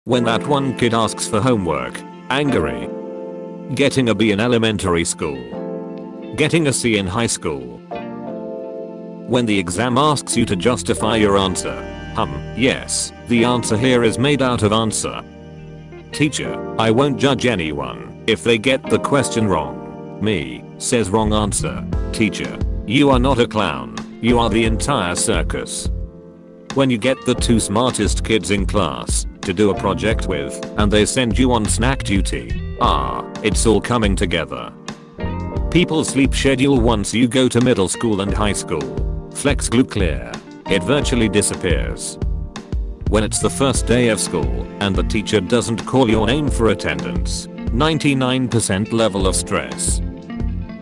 When that one kid asks for homework. Angry. Getting a B in elementary school. Getting a C in high school. When the exam asks you to justify your answer. Yes, the answer here is made out of answer. Teacher, I won't judge anyone if they get the question wrong. Me, says wrong answer. Teacher, you are not a clown, you are the entire circus. When you get the two smartest kids in class to do a project with and they send you on snack duty. It's all coming together. People's sleep schedule once you go to middle school and high school. Flex glue clear. It virtually disappears. When it's the first day of school and the teacher doesn't call your name for attendance. 99% level of stress.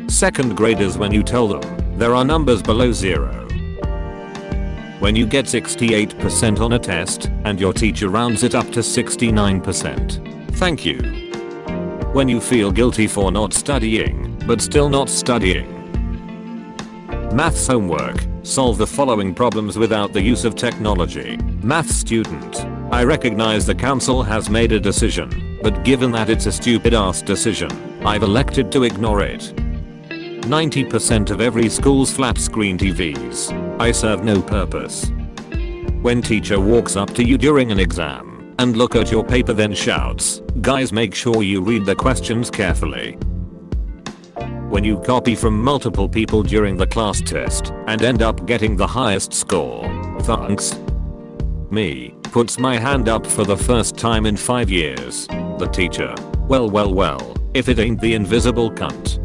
Second graders when you tell them there are numbers below 0. When you get 68% on a test and your teacher rounds it up to 69%. Thank you. When you feel guilty for not studying, but still not studying. Maths homework. Solve the following problems without the use of technology. Maths student. I recognize the council has made a decision, but given that it's a stupid ass decision, I've elected to ignore it. 90% of every school's flat screen TVs. I serve no purpose. When teacher walks up to you during an exam and look at your paper then shouts, guys make sure you read the questions carefully. When you copy from multiple people during the class test and end up getting the highest score. Thanks. Me, puts my hand up for the first time in 5 years. The teacher. Well, if it ain't the invisible cunt.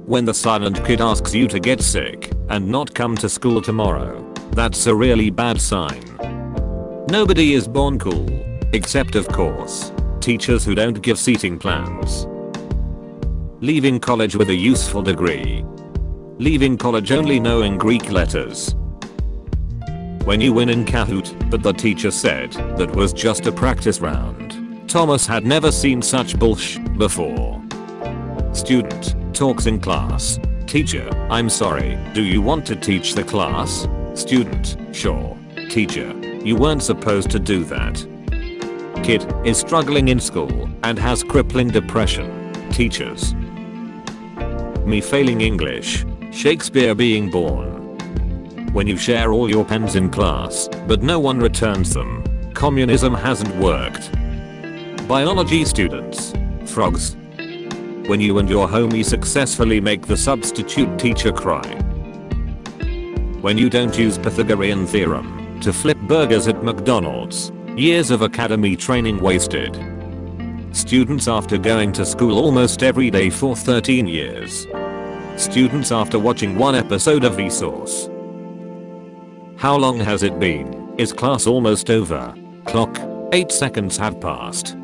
When the silent kid asks you to get sick and not come to school tomorrow. That's a really bad sign. Nobody is born cool. Except of course, teachers who don't give seating plans. Leaving college with a useful degree. Leaving college only knowing Greek letters. When you win in Kahoot, but the teacher said that was just a practice round. Thomas had never seen such bullshit before. Student talks in class. Teacher, I'm sorry, do you want to teach the class? Student, sure. Teacher, you weren't supposed to do that. Kid is struggling in school and has crippling depression. Teachers. Me failing English. Shakespeare being born. When you share all your pens in class, but no one returns them. Communism hasn't worked. Biology students. Frogs. When you and your homie successfully make the substitute teacher cry. When you don't use Pythagorean theorem to flip burgers at McDonald's. Years of academy training wasted. Students after going to school almost every day for 13 years. Students after watching one episode of Vsauce. How long has it been? Is class almost over? Clock. 8 seconds have passed.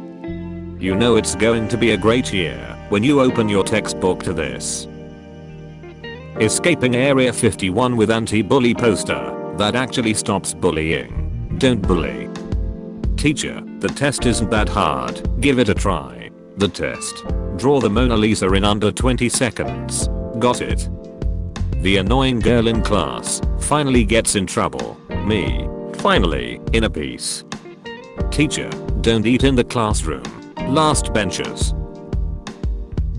You know it's going to be a great year when you open your textbook to this. Escaping Area 51 with anti-bully poster that actually stops bullying. Don't bully. Teacher, the test isn't that hard, give it a try. The test. Draw the Mona Lisa in under 20 seconds. Got it. The annoying girl in class finally gets in trouble. Me. Finally, in a piece. Teacher, don't eat in the classroom. Last benchers.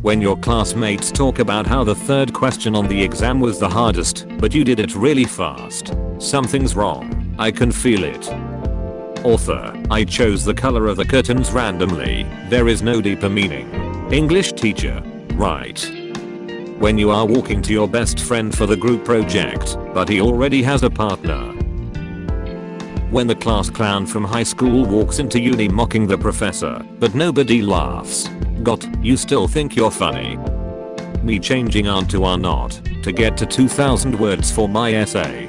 When your classmates talk about how the third question on the exam was the hardest, but you did it really fast. Something's wrong. I can feel it. Author, I chose the color of the curtains randomly. There is no deeper meaning. English teacher. Right. When you are walking to your best friend for the group project, but he already has a partner. When the class clown from high school walks into uni mocking the professor, but nobody laughs. Got, you still think you're funny. Me changing aunt to are not, to get to 2,000 words for my essay.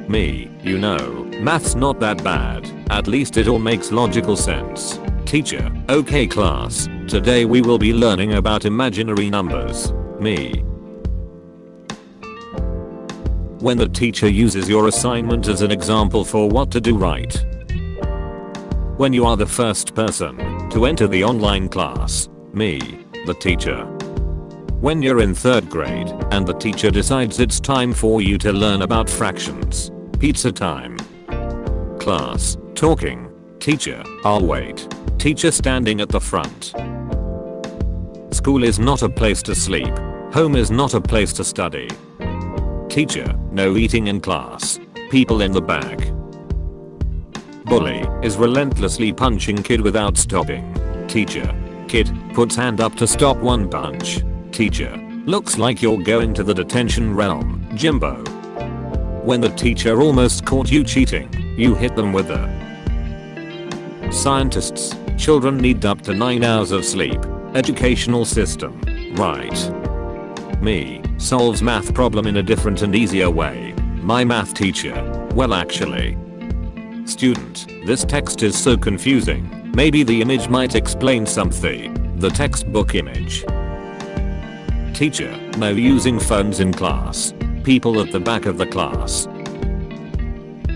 Me, you know, math's not that bad, at least it all makes logical sense. Teacher, okay class, today we will be learning about imaginary numbers. Me. When the teacher uses your assignment as an example for what to do right. When you are the first person to enter the online class. Me, the teacher. When you're in 3rd grade and the teacher decides it's time for you to learn about fractions. Pizza time. Class, talking. Teacher, I'll wait. Teacher standing at the front. School is not a place to sleep. Home is not a place to study. Teacher, no eating in class. People in the back. Bully is relentlessly punching kid without stopping. Teacher, kid puts hand up to stop one punch. Teacher, looks like you're going to the detention realm, Jimbo. When the teacher almost caught you cheating, you hit them with a scientists, children need up to 9 hours of sleep. Educational system, right. Me, solves math problem in a different and easier way. My math teacher, well actually. Student, this text is so confusing, maybe the image might explain something. The textbook image. Teacher, no using phones in class. People at the back of the class.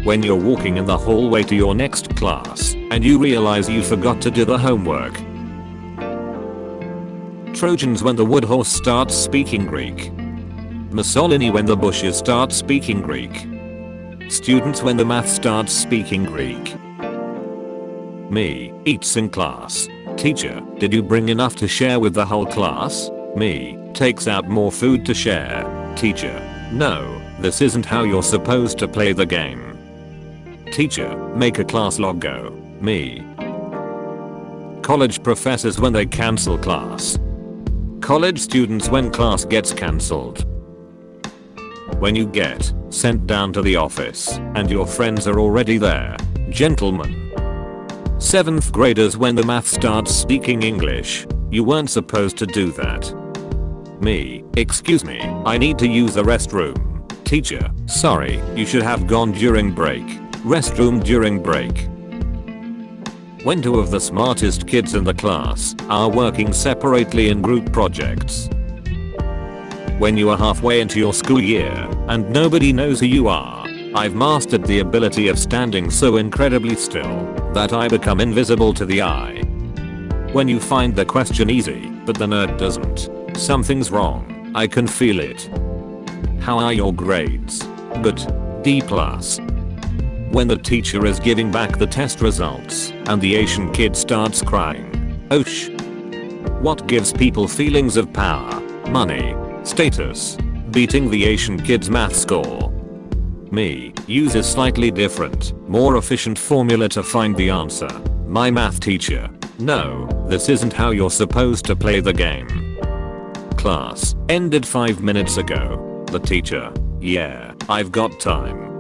When you're walking in the hallway to your next class, and you realize you forgot to do the homework. Trojans when the wood horse starts speaking Greek. Mussolini when the bushes start speaking Greek. Students when the math starts speaking Greek. Me, eats in class. Teacher, did you bring enough to share with the whole class? Me, takes out more food to share. Teacher, no, this isn't how you're supposed to play the game. Teacher, make a class logo. Me. College professors when they cancel class. College students when class gets cancelled. When you get sent down to the office and your friends are already there. Gentlemen. 7th graders when the math starts speaking English. You weren't supposed to do that. Me, excuse me, I need to use the restroom. Teacher, sorry, you should have gone during break. Restroom during break. When 2 of the smartest kids in the class are working separately in group projects. When you are halfway into your school year and nobody knows who you are. I've mastered the ability of standing so incredibly still that I become invisible to the eye. When you find the question easy, but the nerd doesn't. Something's wrong. I can feel it. How are your grades? Good. D+. When the teacher is giving back the test results and the Asian kid starts crying. Oh shh. What gives people feelings of power, money, status? Beating the Asian kid's math score. Me, use a slightly different, more efficient formula to find the answer. My math teacher. No, this isn't how you're supposed to play the game. Class ended 5 minutes ago. The teacher. Yeah, I've got time.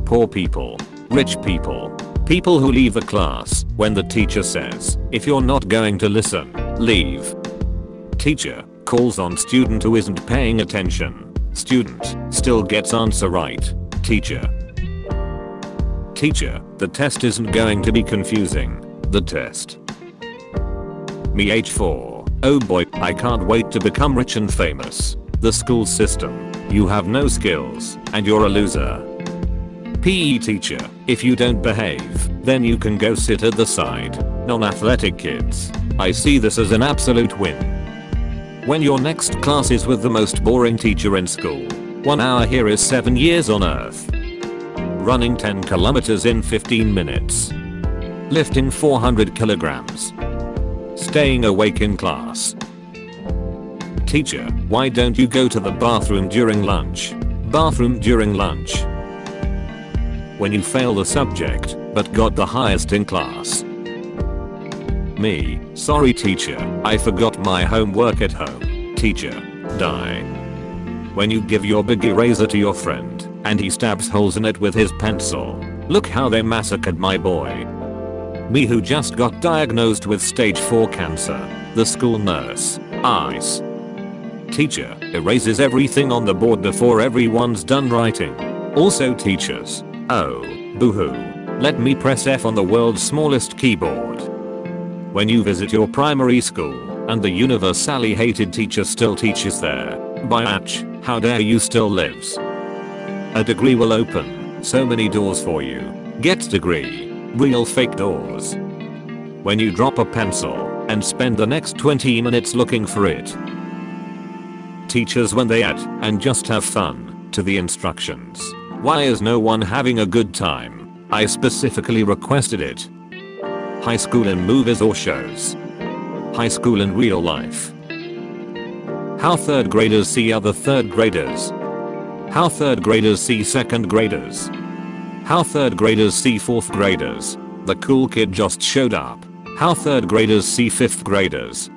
Poor people. Rich people. People who leave the class when the teacher says, if you're not going to listen, leave. Teacher calls on student who isn't paying attention. Student still gets answer right. Teacher. Teacher, the test isn't going to be confusing. The test. Me H4. Oh boy, I can't wait to become rich and famous. The school system. You have no skills, and you're a loser. PE teacher, if you don't behave, then you can go sit at the side. Non-athletic kids. I see this as an absolute win. When your next class is with the most boring teacher in school. 1 hour here is 7 years on earth. Running 10 kilometers in 15 minutes. Lifting 400 kilograms. Staying awake in class. Teacher, why don't you go to the bathroom during lunch? Bathroom during lunch. When you fail the subject, but got the highest in class. Me, sorry teacher, I forgot my homework at home. Teacher, die. When you give your big eraser to your friend, and he stabs holes in it with his pencil. Look how they massacred my boy. Me who just got diagnosed with stage 4 cancer. The school nurse. Ice. Teacher, erases everything on the board before everyone's done writing. Also teachers. Oh, boo-hoo. Let me press F on the world's smallest keyboard. When you visit your primary school, and the universally hated teacher still teaches there. Biatch, how dare you still lives. A degree will open so many doors for you. Get degree. Real fake doors. When you drop a pencil, and spend the next 20 minutes looking for it. Teachers when they add, and just have fun, to the instructions. Why is no one having a good time? I specifically requested it. High school in movies or shows. High school in real life. How third graders see other third graders. How third graders see second graders. How third graders see fourth graders. The cool kid just showed up. How third graders see fifth graders.